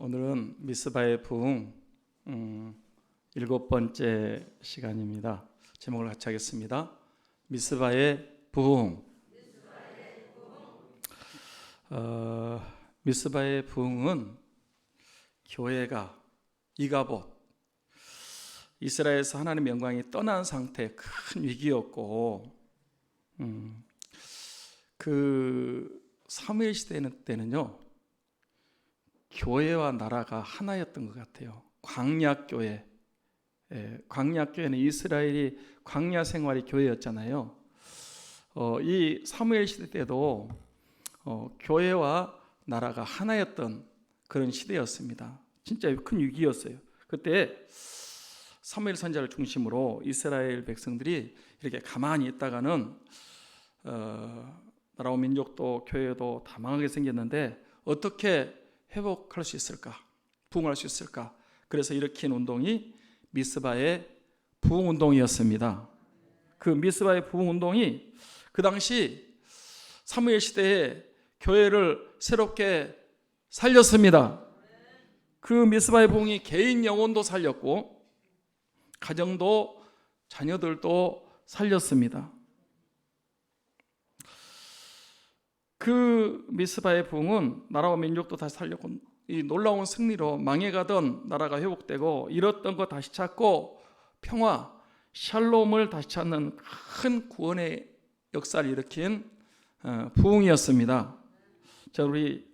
오늘은 미스바의 부흥 7번째 시간입니다. 제목을 같이 하겠습니다. 미스바의 부흥. 미스바의 부흥은 교회가 이가봇 이스라엘에서 하나님의 영광이 떠난 상태의 큰 위기였고, 그 사무엘 시대 때는요 교회와 나라가 하나였던 것 같아요. 광야교회, 광야교회는 이스라엘이 광야 생활이 교회였잖아요. 이 사무엘 시대 때도 교회와 나라가 하나였던 그런 시대였습니다. 진짜 큰 위기였어요. 그때 사무엘 선지자를 중심으로 이스라엘 백성들이 이렇게 가만히 있다가는 나라와 민족도 교회도 다 망하게 생겼는데 어떻게 회복할 수 있을까? 부흥할 수 있을까? 그래서 일으킨 운동이 미스바의 부흥운동이었습니다. 그 미스바의 부흥운동이 그 당시 사무엘 시대에 교회를 새롭게 살렸습니다. 그 미스바의 부흥이 개인 영혼도 살렸고 가정도 자녀들도 살렸습니다. 그 미스바의 부흥은 나라와 민족도 다시 살렸고 이 놀라운 승리로 망해가던 나라가 회복되고 잃었던 거 다시 찾고 평화, 샬롬을 다시 찾는 큰 구원의 역사를 일으킨 부흥이었습니다. 자, 우리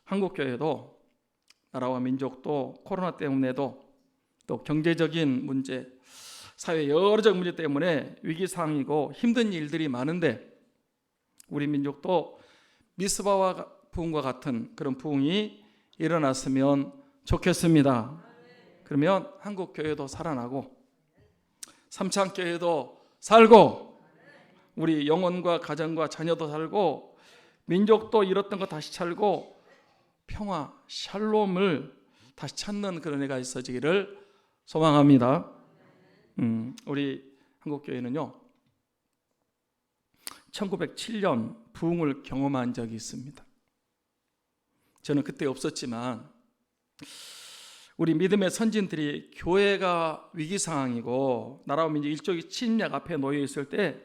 한국교회도 나라와 민족도 코로나 때문에도 또 경제적인 문제, 사회 여러적 문제 때문에 위기상황이고 힘든 일들이 많은데 우리 민족도 미스바와 부흥과 같은 그런 부흥이 일어났으면 좋겠습니다. 그러면 한국교회도 살아나고 삼창교회도 살고 우리 영혼과 가정과 자녀도 살고 민족도 잃었던 거 다시 찾고 평화, 샬롬을 다시 찾는 그런 애가 있어지기를 소망합니다. 우리 한국교회는요 1907년 부흥을 경험한 적이 있습니다. 저는 그때 없었지만 우리 믿음의 선진들이 교회가 위기상황이고 나라와 민족 일종의 침략 앞에 놓여 있을 때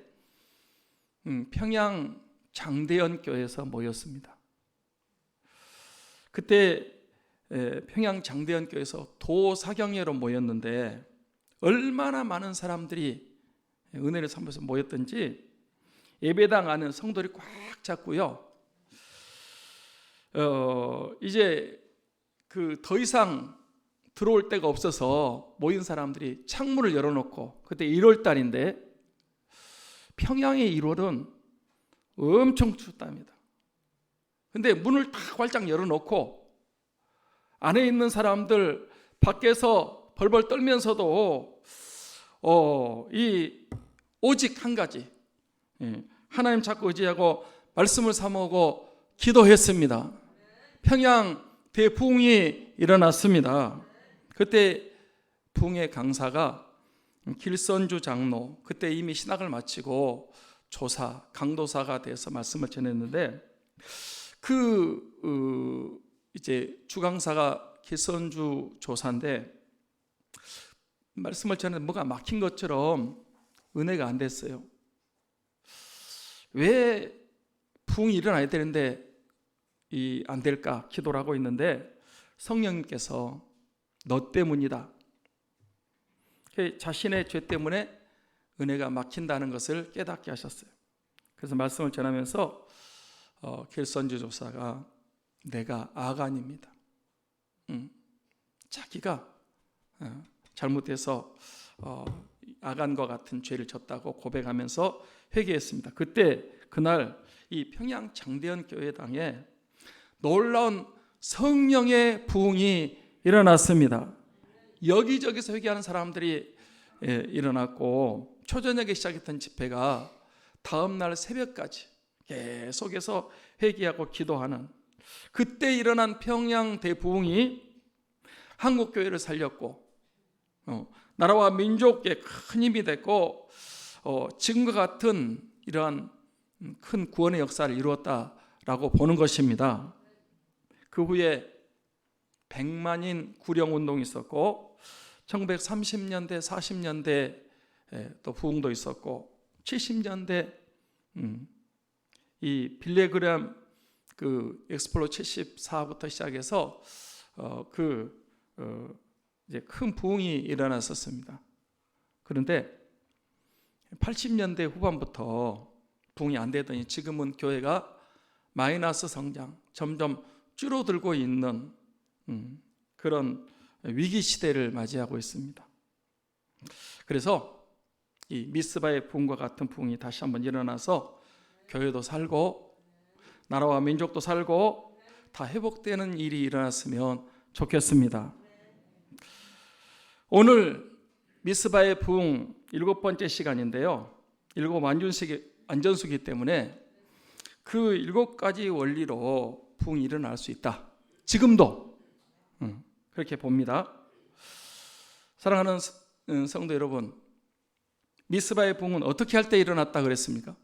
평양 장대현 교회에서 모였습니다. 그때 평양 장대현 교회에서 도사경회로 모였는데 얼마나 많은 사람들이 은혜를 삼아서 모였던지 예배당 안은 성도들이 꽉 찼고요. 이제 그 더 이상 들어올 데가 없어서 모인 사람들이 창문을 열어놓고 그때 1월 달인데 평양의 1월은 엄청 춥답니다. 근데 문을 다 활짝 열어놓고 안에 있는 사람들 밖에서 벌벌 떨면서도 오직 한 가지 하나님 찾고 의지하고 말씀을 사모하고 기도했습니다. 평양 대부흥이 일어났습니다. 그때 부흥의 강사가 길선주 장로, 그때 이미 신학을 마치고 강도사가 돼서 말씀을 전했는데 이제 주강사가 길선주 조사인데 말씀을 전했는데 뭐가 막힌 것처럼 은혜가 안 됐어요. 왜 부흥이 일어나야 되는데 안 될까 기도를 하고 있는데 성령님께서 너 때문이다. 자신의 죄 때문에 은혜가 막힌다는 것을 깨닫게 하셨어요. 그래서 말씀을 전하면서 길선주 조사가 내가 아간입니다. 자기가 잘못해서 아간과 같은 죄를 졌다고 고백하면서 회개했습니다. 그날 이 평양 장대현 교회당에 놀라운 성령의 부흥이 일어났습니다. 여기저기서 회개하는 사람들이 일어났고 초저녁에 시작했던 집회가 다음날 새벽까지 계속해서 회개하고 기도하는 그때 일어난 평양 대부흥이 한국교회를 살렸고 나라와 민족에 큰 힘이 됐고 지금과 같은 이러한 큰 구원의 역사를 이루었다라고 보는 것입니다. 그 후에 백만인 구령운동이 있었고 1930년대 40년대 또 부흥도 있었고 70년대 이 빌리그램 그 엑스플로 74부터 시작해서 이제 큰 부흥이 일어났었습니다. 그런데 80년대 후반부터 부흥이 안 되더니 지금은 교회가 마이너스 성장, 점점 줄어들고 있는 그런 위기 시대를 맞이하고 있습니다. 그래서 이 미스바의 부흥과 같은 부흥이 다시 한번 일어나서 교회도 살고 나라와 민족도 살고 다 회복되는 일이 일어났으면 좋겠습니다. 오늘 미스바의 부흥 7번째 시간인데요. 7 안전수기 때문에 그 7가지 원리로 부흥이 일어날 수 있다. 지금도 그렇게 봅니다. 사랑하는 성도 여러분, 미스바의 부흥은 어떻게 할 때 일어났다 그랬습니까?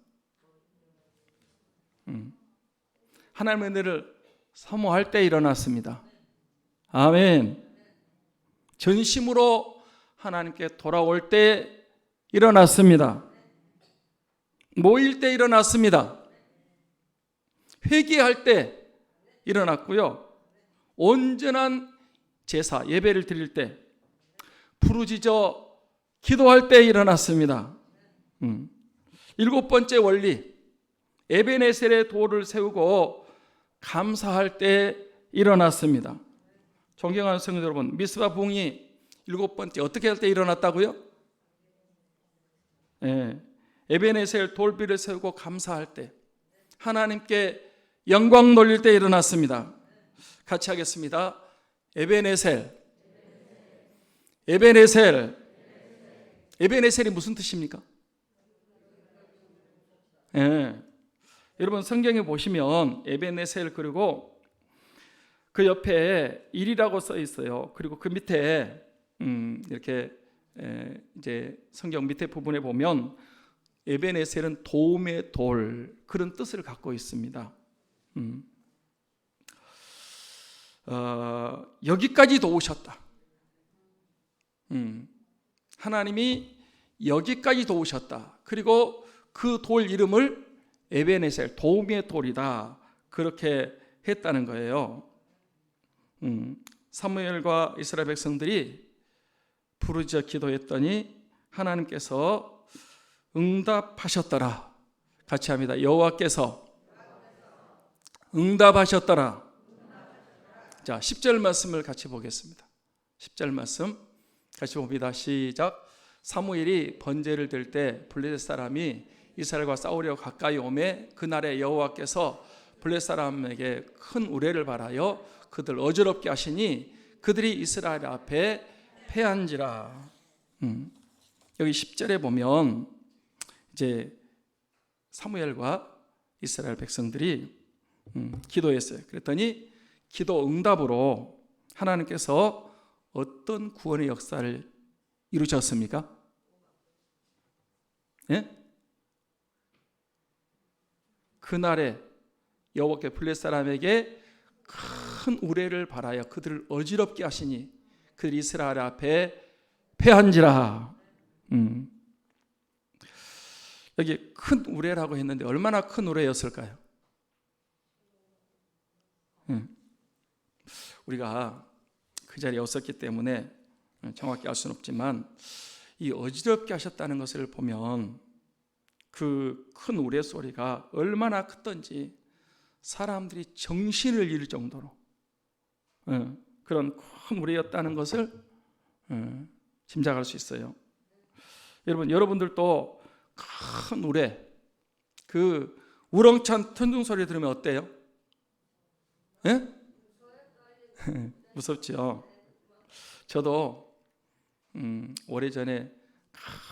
하나님의 은혜를 사모할 때 일어났습니다. 아멘. 전심으로 하나님께 돌아올 때 일어났습니다. 모일 때 일어났습니다. 회개할 때 일어났고요. 온전한 제사, 예배를 드릴 때, 부르짖어 기도할 때 일어났습니다. 7번째 원리, 에베네셀의 돌을 세우고 감사할 때 일어났습니다. 존경하는 성도 여러분, 미스바 부흥이 7번째 어떻게 할 때 일어났다고요? 에베네셀 돌비를 세우고 감사할 때, 하나님께 영광 돌릴 때 일어났습니다. 같이 하겠습니다. 에베네셀. 에베네셀. 에베네셀이 무슨 뜻입니까? 여러분 성경에 보시면 에베네셀 그리고 그 옆에 일이라고 써 있어요. 그리고 그 밑에 이렇게 이제 성경 밑에 부분에 보면 에베네셀은 도움의 돌 그런 뜻을 갖고 있습니다. 여기까지 도우셨다. 하나님이 여기까지 도우셨다. 그리고 그 돌 이름을 에베네셀, 도움의 돌이다. 그렇게 했다는 거예요. 사무엘과 이스라엘 백성들이 부르짖어 기도했더니 하나님께서 응답하셨더라. 같이 합니다. 여호와께서 응답하셨더라. 자, 10절 말씀을 같이 보겠습니다. 10절 말씀 같이 봅니다. 시작. 사무엘이 번제를 들 때 블레셋 사람이 이스라엘과 싸우려 가까이 오매 그날에 여호와께서 블레셋 사람에게 큰 우레를 발하여 그들 어지럽게 하시니 그들이 이스라엘 앞에 패한지라. 여기 10절에 보면 이제 사무엘과 이스라엘 백성들이 기도했어요. 그랬더니 기도 응답으로 하나님께서 어떤 구원의 역사를 이루셨습니까? 예? 그날에 여호와께 블레셋 사람에게 큰 우레를 발하여 그들을 어지럽게 하시니 그들이 이스라엘 앞에 패한지라. 여기 큰 우레라고 했는데 얼마나 큰 우레였을까요? 우리가 그 자리에 없었기 때문에 정확히 알 수는 없지만 이 어지럽게 하셨다는 것을 보면 그 큰 우레 소리가 얼마나 컸던지 사람들이 정신을 잃을 정도로 그런 큰 우레였다는 것을 짐작할 수 있어요. 여러분들도 큰 우레, 그 우렁찬 천둥 소리 들으면 어때요? 예? 무섭죠. 저도 오래전에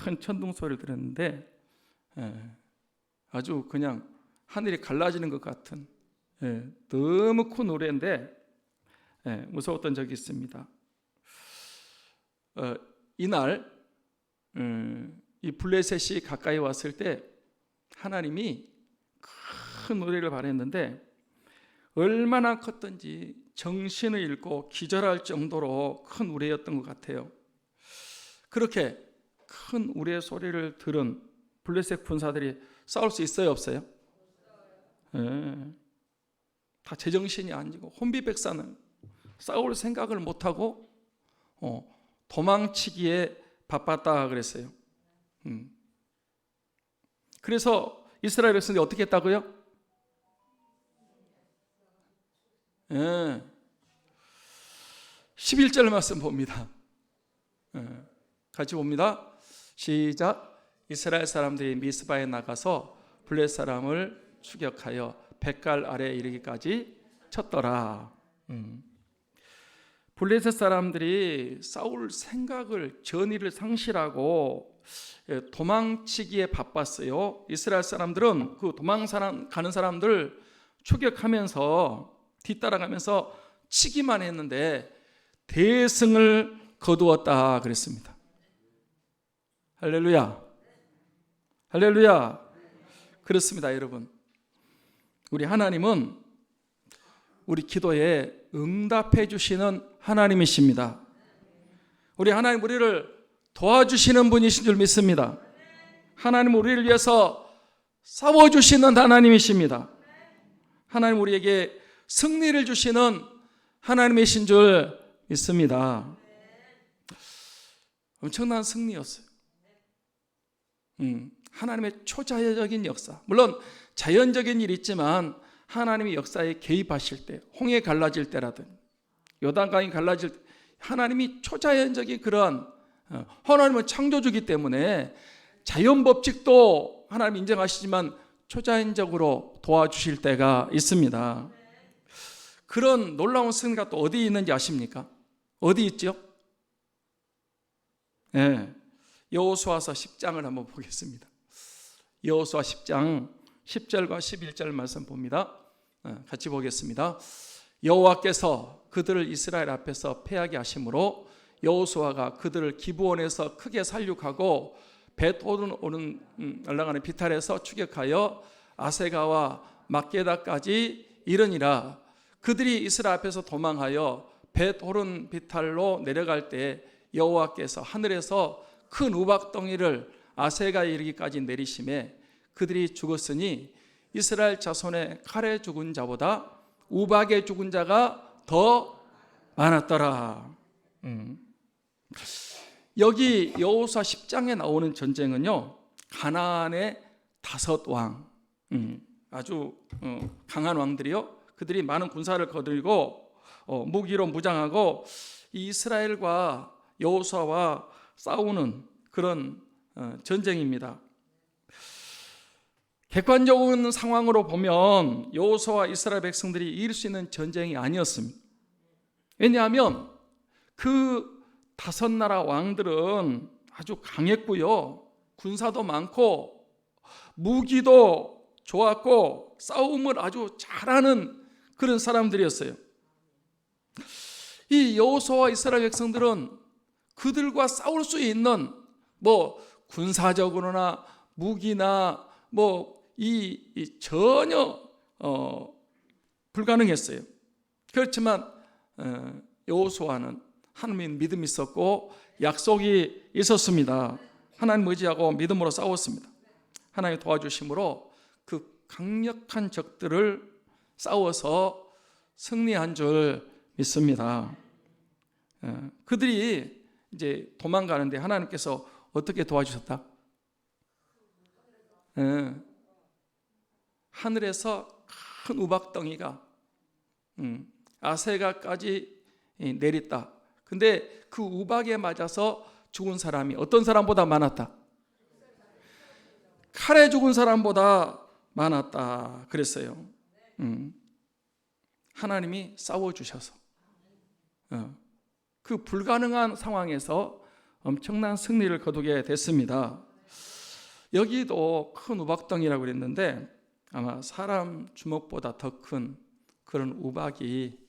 큰 천둥 소리를 들었는데 아주 그냥 하늘이 갈라지는 것 같은 너무 큰 노래인데 무서웠던 적이 있습니다. 이날 이 블레셋이 가까이 왔을 때 하나님이 큰 노래를 발했는데 얼마나 컸던지 정신을 잃고 기절할 정도로 큰 우레였던 것 같아요. 그렇게 큰 우레의 소리를 들은 블레셋 군사들이 싸울 수 있어요, 없어요? 다 제정신이 아니고 혼비백산은 싸울 생각을 못하고 도망치기에 바빴다 그랬어요. 그래서 이스라엘 백성들이 어떻게 했다고요? 11절 말씀 봅니다. 같이 봅니다. 시작. 이스라엘 사람들이 미스바에 나가서 블레셋 사람을 추격하여 벳갈 아래에 이르기까지 쳤더라. 블레셋 사람들이 싸울 생각을, 전의를 상실하고 도망치기에 바빴어요. 이스라엘 사람들은 그 도망가는 사람들 추격하면서 뒤따라가면서 치기만 했는데 대승을 거두었다 그랬습니다. 할렐루야. 할렐루야. 그렇습니다, 여러분. 우리 하나님은 우리 기도에 응답해 주시는 하나님이십니다. 우리 하나님 우리를 도와주시는 분이신 줄 믿습니다. 하나님 우리를 위해서 싸워주시는 하나님이십니다. 하나님 우리에게 승리를 주시는 하나님이신 줄 믿습니다. 엄청난 승리였어요. 하나님의 초자연적인 역사, 물론 자연적인 일이 있지만 하나님의 역사에 개입하실 때, 홍해 갈라질 때라든 요단강이 갈라질 때, 하나님이 초자연적인 그런, 하나님은 창조주기 때문에 자연 법칙도 하나님 인정하시지만 초자연적으로 도와주실 때가 있습니다. 그런 놀라운 승리가 또 어디 있는지 아십니까? 어디 있죠? 여호수아서 10장을 한번 보겠습니다. 여호수아 10장 10절과 11절 말씀 봅니다. 같이 보겠습니다. 여호와께서 그들을 이스라엘 앞에서 패하게 하심으로 여호수아가 그들을 기브온에서 크게 살육하고 벳호른 올라가는 비탈에서 추격하여 아세가와 막게다까지 이르니라. 그들이 이스라엘 앞에서 도망하여 벳호른 비탈로 내려갈 때 여호와께서 하늘에서 큰 우박덩이를 아세가에 이르기까지 내리심에 그들이 죽었으니 이스라엘 자손의 칼에 죽은 자보다 우박에 죽은 자가 더 많았더라. 여기 여호수아 10장에 나오는 전쟁은요, 가나안의 5왕, 아주 강한 왕들이요, 그들이 많은 군사를 거들고 무기로 무장하고 이스라엘과 여호수아와 싸우는 그런 전쟁입니다. 객관적인 상황으로 보면 여호수아와 이스라엘 백성들이 이길 수 있는 전쟁이 아니었습니다. 왜냐하면 그 5나라 왕들은 아주 강했고요, 군사도 많고 무기도 좋았고 싸움을 아주 잘하는 그런 사람들이었어요. 이 여호수아와 이스라엘 백성들은 그들과 싸울 수 있는 군사적으로나 무기나 전혀 불가능했어요. 그렇지만 여호수아는 하나님 믿음이 있었고 약속이 있었습니다. 하나님 의지하고 믿음으로 싸웠습니다. 하나님 도와주심으로 그 강력한 적들을 싸워서 승리한 줄 믿습니다. 그들이 이제 도망가는데 하나님께서 어떻게 도와주셨다? 하늘에서 큰 우박덩이가 아세가까지 내렸다. 근데 그 우박에 맞아서 죽은 사람이 어떤 사람보다 많았다? 칼에 죽은 사람보다 많았다 그랬어요. 하나님이 싸워주셔서 그 불가능한 상황에서 엄청난 승리를 거두게 됐습니다. 여기도 큰 우박덩이라고 그랬는데 아마 사람 주먹보다 더 큰 그런 우박이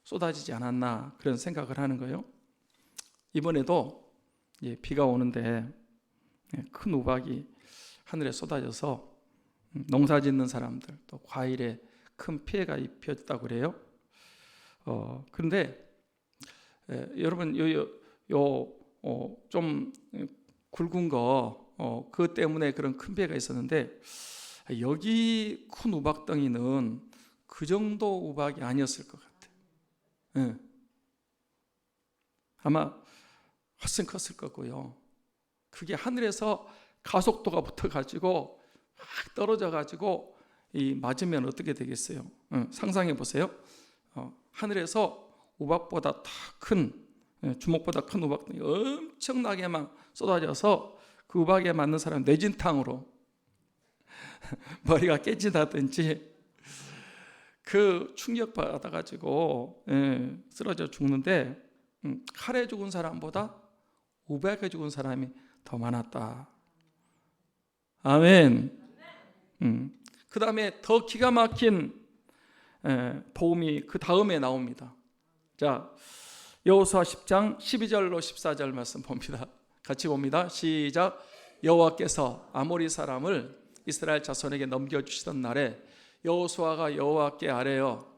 쏟아지지 않았나 그런 생각을 하는 거예요. 이번에도 비가 오는데 큰 우박이 하늘에 쏟아져서 농사 짓는 사람들, 또 과일에 큰 피해가 입혔다고 그래요. 그런데 여러분 좀 굵은 거 그것 때문에 그런 큰 피해가 있었는데 여기 큰 우박덩이는 그 정도 우박이 아니었을 것 같아요. 아마 훨씬 컸을 거고요. 그게 하늘에서 가속도가 붙어가지고 막 떨어져가지고 맞으면 어떻게 되겠어요? 상상해 보세요. 하늘에서 우박보다 더 큰, 주먹보다 큰 우박덩이 엄청나게 막 쏟아져서 그 우박에 맞는 사람 뇌진탕으로 머리가 깨진다든지 그 충격 받아가지고 쓰러져 죽는데 칼에 죽은 사람보다 우박에 죽은 사람이 더 많았다. 아멘. 그 다음에 더 기가 막힌 도움이 그 다음에 나옵니다. 자, 여호수아 10장 12절로 14절 말씀 봅니다. 같이 봅니다. 시작. 여호와께서 아모리 사람을 이스라엘 자손에게 넘겨주시던 날에 여호수아가 여호와께 아뢰어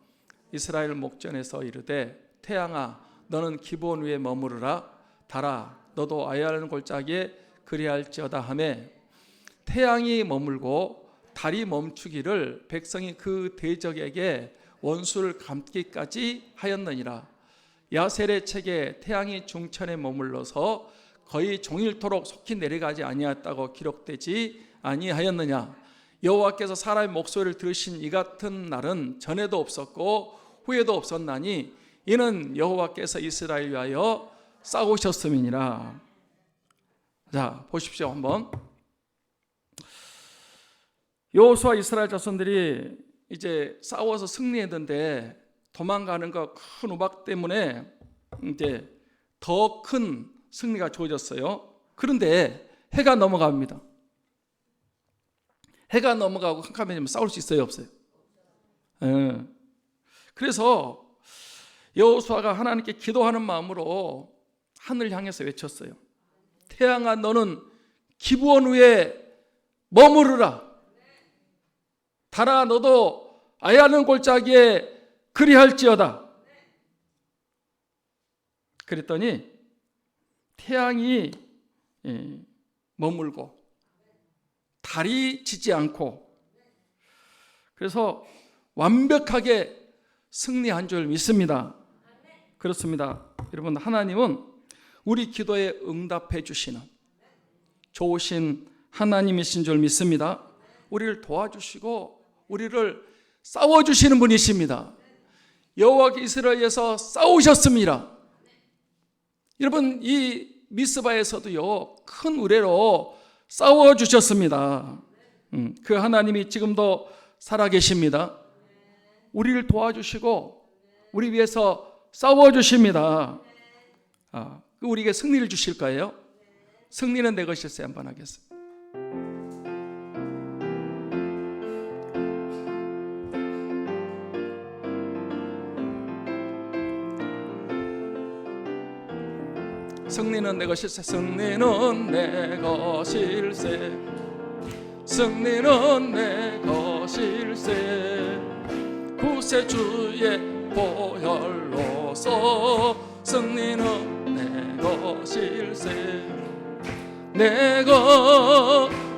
이스라엘 목전에서 이르되 태양아 너는 기브온 위에 머무르라. 달아 너도 아얄 골짜기에 그리할지어다 하매 태양이 머물고 달이 멈추기를 백성이 그 대적에게 원수를 갚기까지 하였느니라. 야셀의 책에 태양이 중천에 머물러서 거의 종일토록 속히 내려가지 아니하였다고 기록되지 아니하였느냐. 여호와께서 사람의 목소리를 들으신 이 같은 날은 전에도 없었고 후에도 없었나니 이는 여호와께서 이스라엘 위하여 싸우셨음이니라. 자, 보십시오. 한번 여호수아 이스라엘 자손들이 이제 싸워서 승리했는데 도망가는 거 큰 우박 때문에 이제 더 큰 승리가 주어졌어요. 그런데 해가 넘어갑니다. 해가 넘어가고 한카면이면 싸울 수 있어요, 없어요? 그래서 여호수아가 하나님께 기도하는 마음으로 하늘 향해서 외쳤어요. 태양아 너는 기브온 위에 머무르라. 달아 너도 아얄은 골짜기에 그리할지어다. 그랬더니 태양이 머물고 달이 지지 않고 그래서 완벽하게 승리한 줄 믿습니다. 그렇습니다. 여러분, 하나님은 우리 기도에 응답해 주시는 좋으신 하나님이신 줄 믿습니다. 우리를 도와주시고 우리를 싸워주시는 분이십니다. 여호와께서 이스라엘에서 싸우셨습니다. 여러분, 이 미스바에서도요 큰 의뢰로 싸워주셨습니다. 그 하나님이 지금도 살아계십니다. 우리를 도와주시고 우리 위해서 싸워주십니다. 우리에게 승리를 주실 거예요. 승리는 내 것일세. 한번 하겠습니다. 승리는 내 것일세. 승리는 내 것일세. 승리는 내 것일세. 구세주의 보혈로서 승리는 내 것일세. 내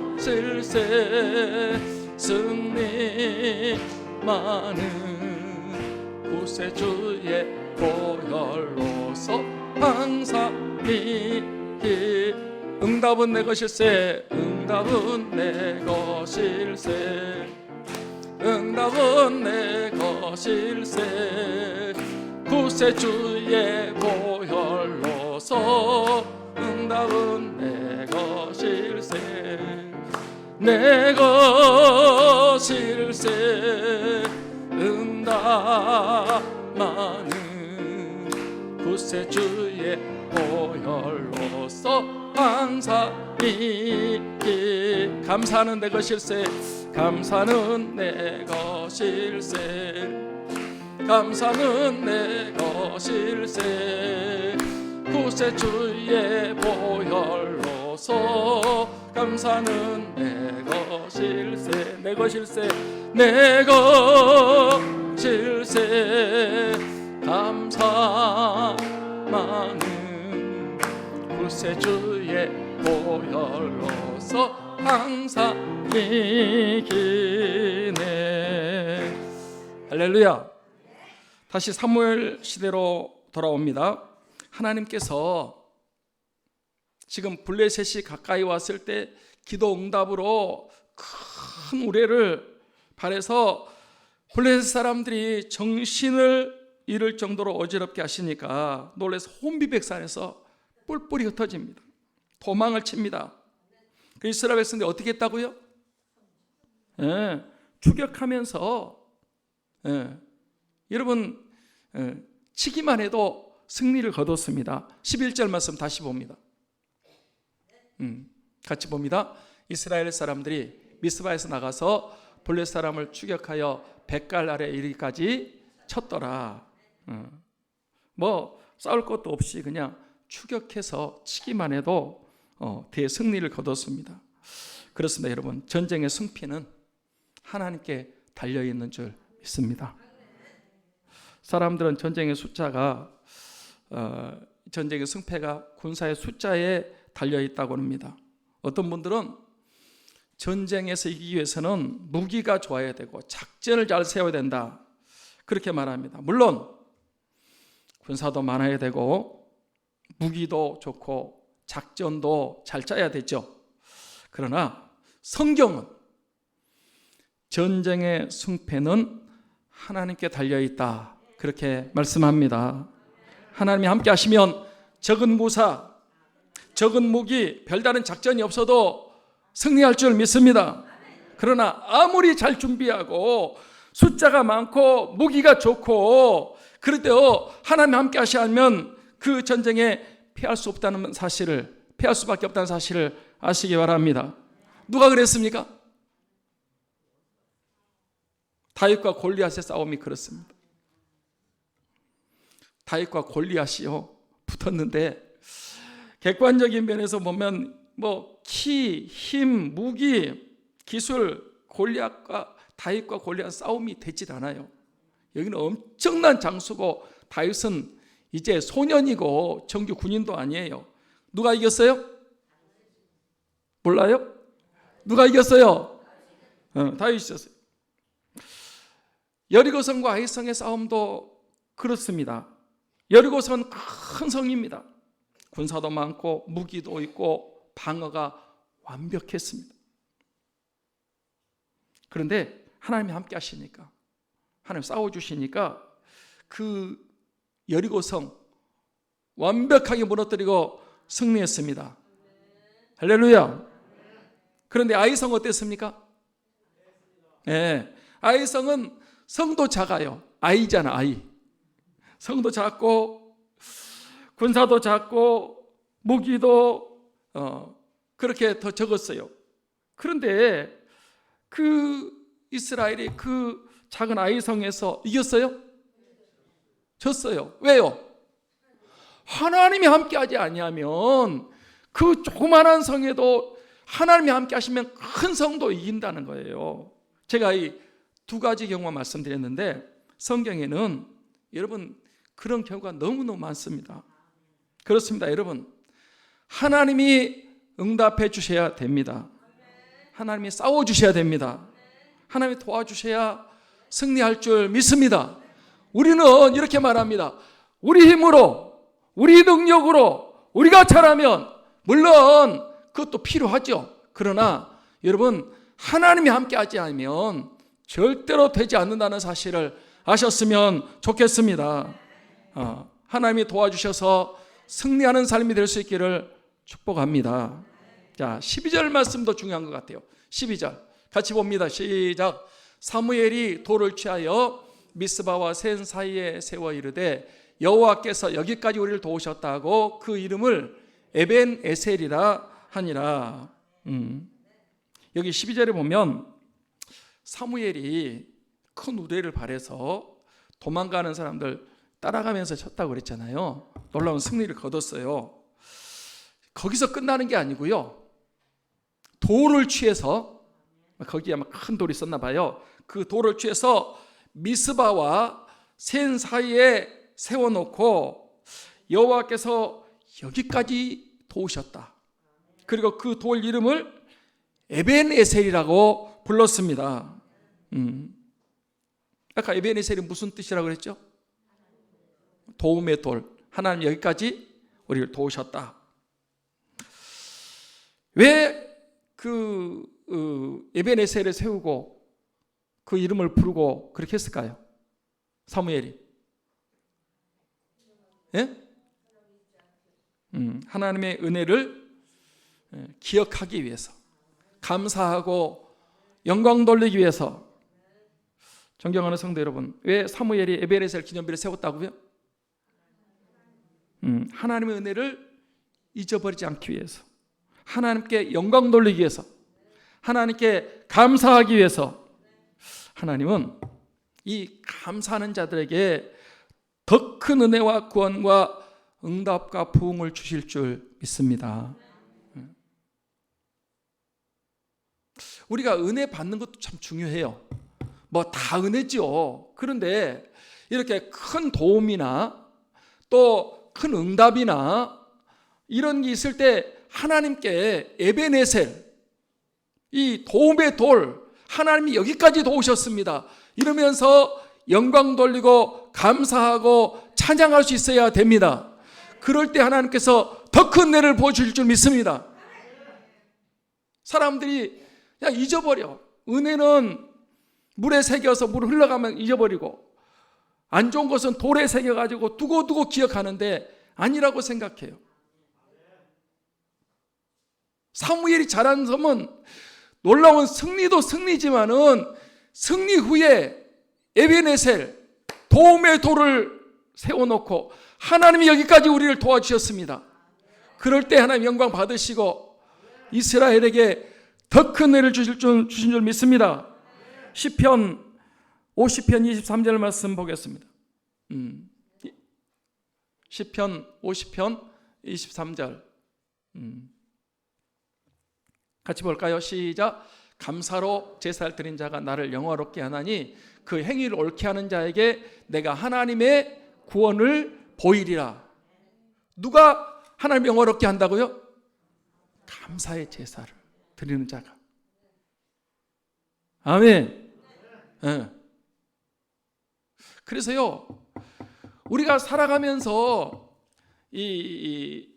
것일세. 승리 많은 구세주의 보혈로서 항상 응답은 내 것일세. 응답은 내 것일세. 응답은 내 것일세. 구세주의 보혈로서 응답은 내 것일세. 내 것일세. 응답 많은 구세주의 보혈로서 항상이 감사는 내 것일세. 감사는 내 것일세. 감사는 내 것일세. 구세주의 보혈로서 감사는 내 것일세 내 것일세 내 것일세 감사 많은 구세주의 보혈로서 항상 이기네. 할렐루야. 다시 사무엘 시대로 돌아옵니다. 하나님께서 지금 블레셋이 가까이 왔을 때 기도 응답으로 큰 우레를 발해서 블레셋 사람들이 정신을 잃을 정도로 어지럽게 하시니까 놀라서 혼비백산에서 뿔뿔이 흩어집니다. 도망을 칩니다. 그 이스라엘 백성들이 어떻게 했다고요? 추격하면서 여러분 치기만 해도 승리를 거뒀습니다. 11절 말씀 다시 봅니다. 같이 봅니다. 이스라엘 사람들이 미스바에서 나가서 블레셋 사람을 추격하여 벳갈 아래 이르기까지 쳤더라. 뭐 싸울 것도 없이 그냥 추격해서 치기만 해도 대승리를 거뒀습니다. 그렇습니다. 여러분, 전쟁의 승패는 하나님께 달려있는 줄 믿습니다. 사람들은 전쟁의 숫자가 전쟁의 승패가 군사의 숫자에 달려있다고 합니다. 어떤 분들은 전쟁에서 이기기 위해서는 무기가 좋아야 되고 작전을 잘 세워야 된다, 그렇게 말합니다. 물론 군사도 많아야 되고 무기도 좋고 작전도 잘 짜야 되죠. 그러나 성경은 전쟁의 승패는 하나님께 달려있다, 그렇게 말씀합니다. 하나님이 함께 하시면 적은 무사, 적은 무기, 별다른 작전이 없어도 승리할 줄 믿습니다. 그러나 아무리 잘 준비하고 숫자가 많고 무기가 좋고 그래도 하나님 함께 하시면 그 전쟁에 패할 수 없다는 사실을, 패할 수밖에 없다는 사실을 아시기 바랍니다. 누가 그랬습니까? 다윗과 골리앗의 싸움이 그렇습니다. 다윗과 골리앗이요 붙었는데 객관적인 면에서 보면 뭐 키, 힘, 무기, 기술, 다윗과 골리앗 싸움이 되질 않아요. 여기는 엄청난 장수고 다윗은 이제 소년이고 정규 군인도 아니에요. 누가 이겼어요? 몰라요? 누가 이겼어요? 다윗이 이겼어요. 여리고성과 아이성의 싸움도 그렇습니다. 여리고성은 큰 성입니다. 군사도 많고 무기도 있고 방어가 완벽했습니다. 그런데 하나님이 함께 하시니까, 하나님 싸워주시니까 그 여리고성 완벽하게 무너뜨리고 승리했습니다. 할렐루야. 그런데 아이성 어땠습니까? 네, 아이성은 성도 작아요. 아이잖아, 아이. 성도 작고 군사도 작고 무기도 그렇게 더 적었어요. 그런데 그 이스라엘이 그 작은 아이성에서 이겼어요? 졌어요. 왜요? 하나님이 함께하지 아니하면 그 조그마한 성에도 하나님이 함께 하시면 큰 성도 이긴다는 거예요. 제가 이 두 가지 경우만 말씀드렸는데 성경에는 여러분 그런 경우가 너무너무 많습니다. 그렇습니다. 여러분, 하나님이 응답해 주셔야 됩니다. 하나님이 싸워 주셔야 됩니다. 하나님이 도와주셔야 승리할 줄 믿습니다. 우리는 이렇게 말합니다. 우리 힘으로, 우리 능력으로 우리가 잘하면 물론 그것도 필요하죠. 그러나 여러분, 하나님이 함께하지 않으면 절대로 되지 않는다는 사실을 아셨으면 좋겠습니다. 하나님이 도와주셔서 승리하는 삶이 될 수 있기를 축복합니다. 자, 12절 말씀도 중요한 것 같아요. 12절 같이 봅니다. 시작. 사무엘이 돌을 취하여 미스바와 센 사이에 세워 이르되 여호와께서 여기까지 우리를 도우셨다고 그 이름을 에벤 에셀이라 하니라. 여기 12절에 보면 사무엘이 큰 우레를 발해서 도망가는 사람들 따라가면서 쳤다고 그랬잖아요. 놀라운 승리를 거뒀어요. 거기서 끝나는 게 아니고요. 돌을 취해서, 거기에 아마 큰 돌이 있었나 봐요. 그 돌을 취해서 미스바와 센 사이에 세워놓고 여호와께서 여기까지 도우셨다. 그리고 그 돌 이름을 에벤에셀이라고 불렀습니다. 아까 에벤에셀이 무슨 뜻이라고 그랬죠? 도움의 돌. 하나님 여기까지 우리를 도우셨다. 왜 그 에벤에셀을 세우고 그 이름을 부르고 그렇게 했을까요? 사무엘이. 예? 하나님의 은혜를 기억하기 위해서, 감사하고 영광 돌리기 위해서. 존경하는 성도 여러분, 왜 사무엘이 에벤에셀 기념비를 세웠다고요? 하나님의 은혜를 잊어버리지 않기 위해서, 하나님께 영광 돌리기 위해서, 하나님께 감사하기 위해서. 하나님은 이 감사하는 자들에게 더 큰 은혜와 구원과 응답과 부흥을 주실 줄 믿습니다. 우리가 은혜 받는 것도 참 중요해요. 뭐 다 은혜죠. 그런데 이렇게 큰 도움이나 또 큰 응답이나 이런 게 있을 때 하나님께 에벤에셀, 이 도움의 돌, 하나님이 여기까지 도우셨습니다, 이러면서 영광 돌리고 감사하고 찬양할 수 있어야 됩니다. 그럴 때 하나님께서 더 큰 은혜를 보여주실 줄 믿습니다. 사람들이 그냥 잊어버려. 은혜는 물에 새겨서 물 흘러가면 잊어버리고, 안 좋은 것은 돌에 새겨가지고 두고두고 기억하는데 아니라고 생각해요. 사무엘이 잘한 점은 놀라운 승리도 승리지만은 승리 후에 에벤에셀, 도움의 돌을 세워놓고 하나님이 여기까지 우리를 도와주셨습니다. 그럴 때 하나님 영광 받으시고 이스라엘에게 더 큰 은혜를 주신 줄 믿습니다. 시편 50편 23절 말씀 보겠습니다. 시편 50편 23절 같이 볼까요? 시작. 감사로 제사를 드린 자가 나를 영화롭게 하나니 그 행위를 옳게 하는 자에게 내가 하나님의 구원을 보이리라. 누가 하나님 영화롭게 한다고요? 감사의 제사를 드리는 자가. 아멘. 네. 그래서요, 우리가 살아가면서 이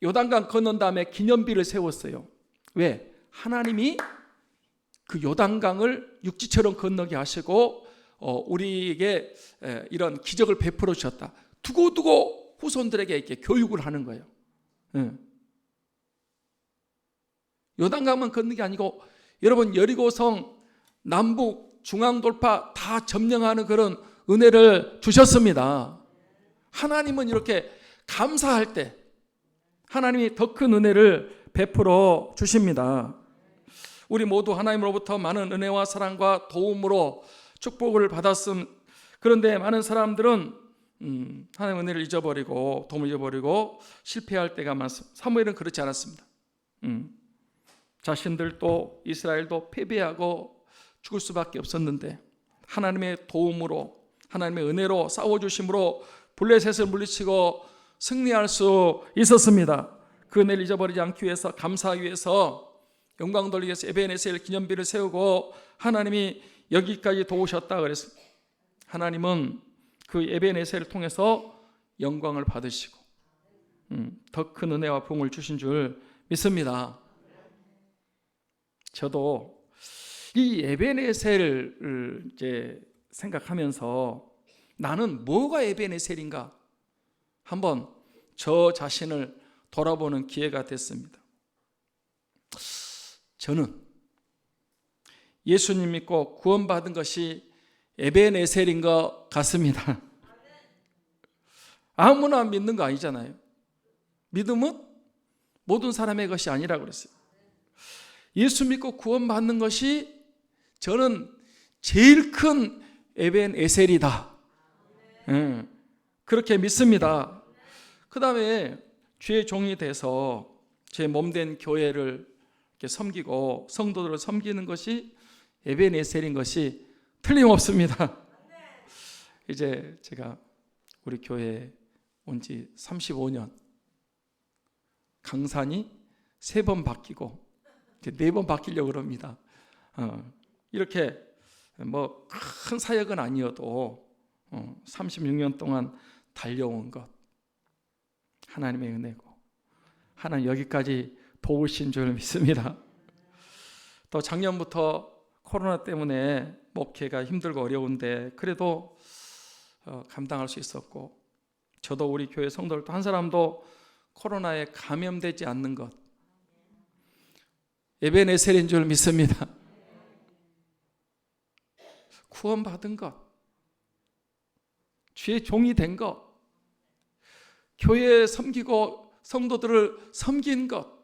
요단강 건넌 다음에 기념비를 세웠어요. 왜? 하나님이 그 요단강을 육지처럼 건너게 하시고 우리에게 이런 기적을 베풀어 주셨다. 두고두고 후손들에게 이렇게 교육을 하는 거예요. 요단강만 건너는 게 아니고 여러분 여리고성 남북 중앙 돌파 다 점령하는 그런 은혜를 주셨습니다. 하나님은 이렇게 감사할 때 하나님이 더 큰 은혜를 베풀어 주십니다. 우리 모두 하나님으로부터 많은 은혜와 사랑과 도움으로 축복을 받았음. 그런데 많은 사람들은 하나님의 은혜를 잊어버리고 도움을 잊어버리고 실패할 때가 많습니다. 사무엘은 그렇지 않았습니다. 자신들도 이스라엘도 패배하고 죽을 수밖에 없었는데 하나님의 도움으로, 하나님의 은혜로 싸워주심으로 블레셋을 물리치고 승리할 수 있었습니다. 그 은혜를 잊어버리지 않기 위해서, 감사하기 위해서, 영광 돌리기 위해서 에벤에셀 기념비를 세우고 하나님이 여기까지 도우셨다 그랬습니다. 하나님은 그 에벤에셀을 통해서 영광을 받으시고 더 큰 은혜와 부흥을 주신 줄 믿습니다. 저도 이 에벤에셀을 이제 생각하면서 나는 뭐가 에벤에셀인가 한번 저 자신을 돌아보는 기회가 됐습니다. 저는 예수님 믿고 구원받은 것이 에벤에셀인 것 같습니다. 아무나 믿는 거 아니잖아요. 믿음은 모든 사람의 것이 아니라고 그랬어요. 예수 믿고 구원받는 것이 저는 제일 큰 에벤에셀이다. 그렇게 믿습니다. 그 다음에 주의 종이 돼서 제 몸된 교회를 섬기고 성도들을 섬기는 것이 에베네셀인 것이 틀림없습니다. 이제 제가 우리 교회에 온 지 35년, 강산이 3번 바뀌고 이제 4번 바뀌려고 그럽니다. 이렇게 뭐 큰 사역은 아니어도 36년 동안 달려온 것, 하나님의 은혜고 하나님 여기까지 도우신 줄 믿습니다. 또 작년부터 코로나 때문에 목회가 힘들고 어려운데 그래도 감당할 수 있었고, 저도 우리 교회 성도들도 한 사람도 코로나에 감염되지 않는 것, 에베네셀인 줄 믿습니다. 구원받은 것, 주의 종이 된 것, 교회에 섬기고 성도들을 섬긴 것,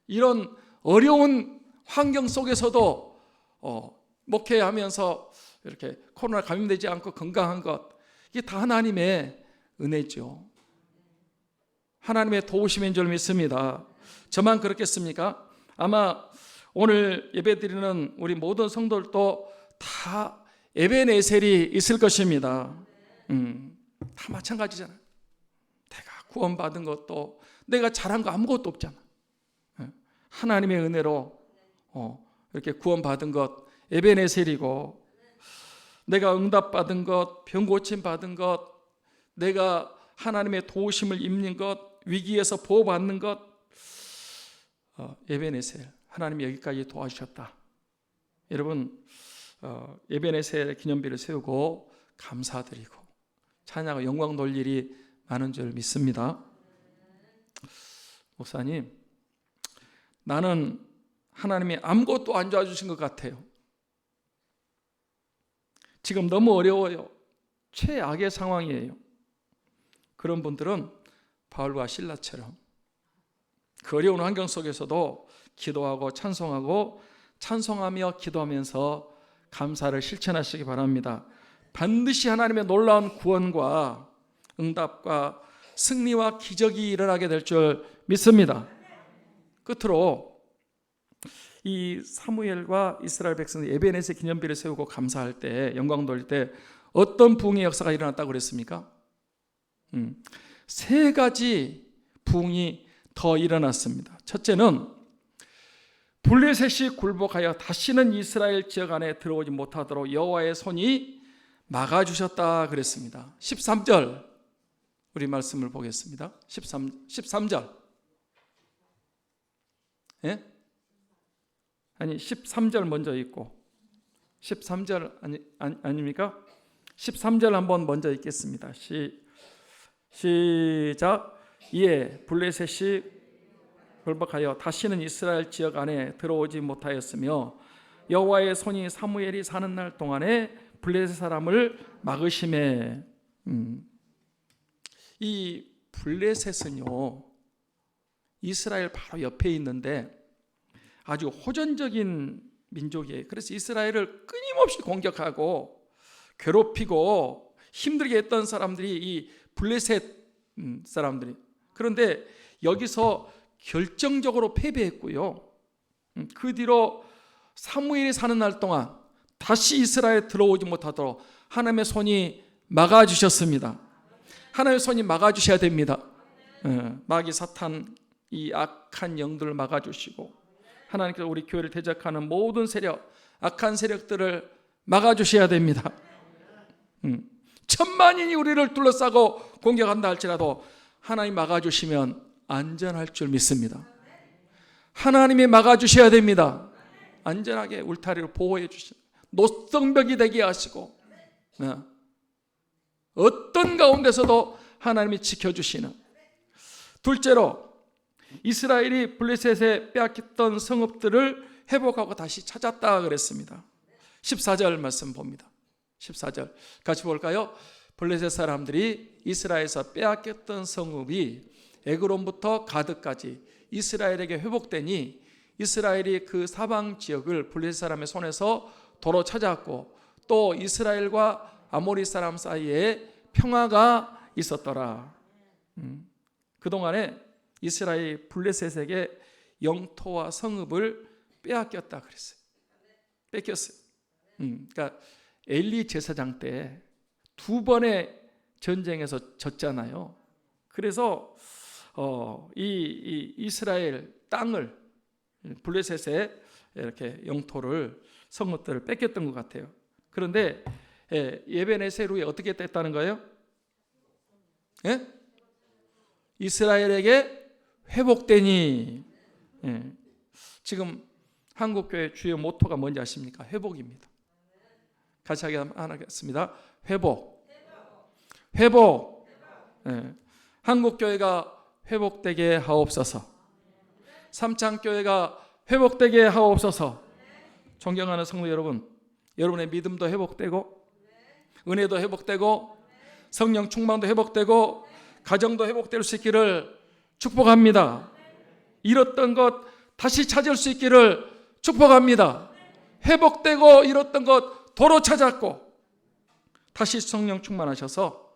이런 어려운 환경 속에서도 목회하면서 이렇게 코로나 감염되지 않고 건강한 것, 이게 다 하나님의 은혜죠. 하나님의 도우심인 줄 믿습니다. 저만 그렇겠습니까? 아마 오늘 예배드리는 우리 모든 성도들도 다 에베네셀이 있을 것입니다. 다 마찬가지잖아요. 내가 구원받은 것도 내가 잘한 거 아무것도 없잖아. 하나님의 은혜로 이렇게 구원받은 것 에베네셀이고, 내가 응답받은 것, 병 고침 받은 것, 내가 하나님의 도우심을 입는 것, 위기에서 보호받는 것, 에베네셀, 하나님이 여기까지 도와주셨다. 여러분, 에베네셀 기념비를 세우고 감사드리고 찬양하고 영광 돌릴 일이 많은 줄 믿습니다. 목사님, 나는 하나님이 아무것도 안 도와주신 것 같아요. 지금 너무 어려워요. 최악의 상황이에요. 그런 분들은 바울과 실라처럼 그 어려운 환경 속에서도 기도하고 찬송하고 찬송하며 기도하면서 감사를 실천하시기 바랍니다. 반드시 하나님의 놀라운 구원과 응답과 승리와 기적이 일어나게 될 줄 믿습니다. 끝으로 이 사무엘과 이스라엘 백성들이 에베네셀 기념비를 세우고 감사할 때, 영광 돌릴 때 어떤 부흥의 역사가 일어났다고 그랬습니까? 3가지 부흥이 더 일어났습니다. 첫째는 블레셋이 굴복하여 다시는 이스라엘 지역 안에 들어오지 못하도록 여호와의 손이 막아주셨다 그랬습니다. 13절 우리 말씀을 보겠습니다. 13절. 예? 아니 13절 먼저 읽고 13절 아닙니까? 13절 한번 먼저 읽겠습니다. 시작. 이에 블레셋이 굴복하여 다시는 이스라엘 지역 안에 들어오지 못하였으며 여호와의 손이 사무엘이 사는 날 동안에 블레셋 사람을 막으심에. 이 블레셋은요, 이스라엘 바로 옆에 있는데 아주 호전적인 민족이에요. 그래서 이스라엘을 끊임없이 공격하고 괴롭히고 힘들게 했던 사람들이 이 블레셋 사람들이. 그런데 여기서 결정적으로 패배했고요, 그 뒤로 사무엘이 사는 날 동안 다시 이스라엘에 들어오지 못하도록 하나님의 손이 막아주셨습니다. 하나님의 손이 막아주셔야 됩니다. 마귀 사탄 이 악한 영들을 막아주시고 하나님께서 우리 교회를 대적하는 모든 세력, 악한 세력들을 막아주셔야 됩니다. 천만인이 우리를 둘러싸고 공격한다 할지라도 하나님 막아주시면 안전할 줄 믿습니다. 하나님이 막아주셔야 됩니다. 안전하게 울타리로 보호해 주시고 노성벽이 되게 하시고 어떤 가운데서도 하나님이 지켜주시는. 둘째로 이스라엘이 블레셋에 빼앗겼던 성읍들을 회복하고 다시 찾았다 그랬습니다. 14절 말씀 봅니다. 14절 같이 볼까요? 블레셋 사람들이 이스라엘에서 빼앗겼던 성읍이 에그론부터 가드까지 이스라엘에게 회복되니 이스라엘이 그 사방 지역을 블레셋 사람의 손에서 도로 찾았고 또 이스라엘과 아모리 사람 사이에 평화가 있었더라. 그동안에 이스라엘이 블레셋에게 영토와 성읍을 빼앗겼다 그랬어요. 뺏겼어요. 그러니까 엘리 제사장 때 2번의 전쟁에서 졌잖아요. 그래서 이 이스라엘 땅을 블레셋에 이렇게 영토를 성읍들을 뺏겼던 것 같아요. 그런데 에벤에셀 후에 어떻게 됐다는 거예요? 예? 이스라엘에게 회복되니. 지금 한국교회 주요 모토가 뭔지 아십니까? 회복입니다. 같이 하겠습니다. 회복. 회복. 한국교회가 회복되게 하옵소서. 삼창교회가 회복되게 하옵소서. 존경하는 성도 여러분, 여러분의 믿음도 회복되고 은혜도 회복되고 성령 충만도 회복되고 가정도 회복될 수 있기를 축복합니다. 잃었던 것 다시 찾을 수 있기를 축복합니다. 회복되고 잃었던 것 도로 찾았고 다시 성령 충만하셔서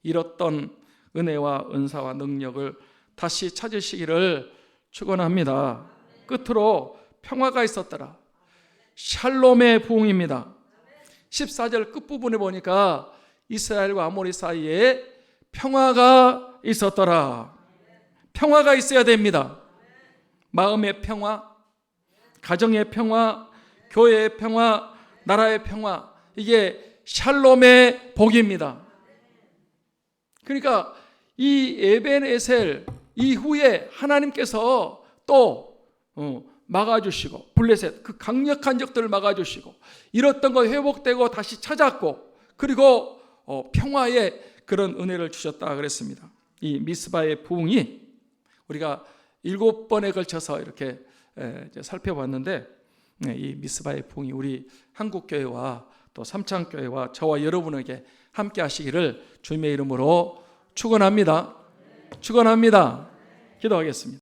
잃었던 은혜와 은사와 능력을 다시 찾으시기를 축원합니다. 끝으로 평화가 있었더라. 샬롬의 부흥입니다. 14절 끝부분에 보니까 이스라엘과 아모리 사이에 평화가 있었더라. 평화가 있어야 됩니다. 마음의 평화, 가정의 평화, 교회의 평화, 나라의 평화, 이게 샬롬의 복입니다. 그러니까 이 에벤에셀 이후에 하나님께서 또 막아주시고 블레셋 그 강력한 적들을 막아주시고 잃었던 거 회복되고 다시 찾았고 그리고 평화의 그런 은혜를 주셨다 그랬습니다. 이 미스바의 부흥이 우리가 7번에 걸쳐서 이렇게 살펴봤는데 이 미스바의 부흥이 우리 한국교회와 또 삼창교회와 저와 여러분에게 함께 하시기를 주님의 이름으로 축원합니다. 축원합니다. 기도하겠습니다.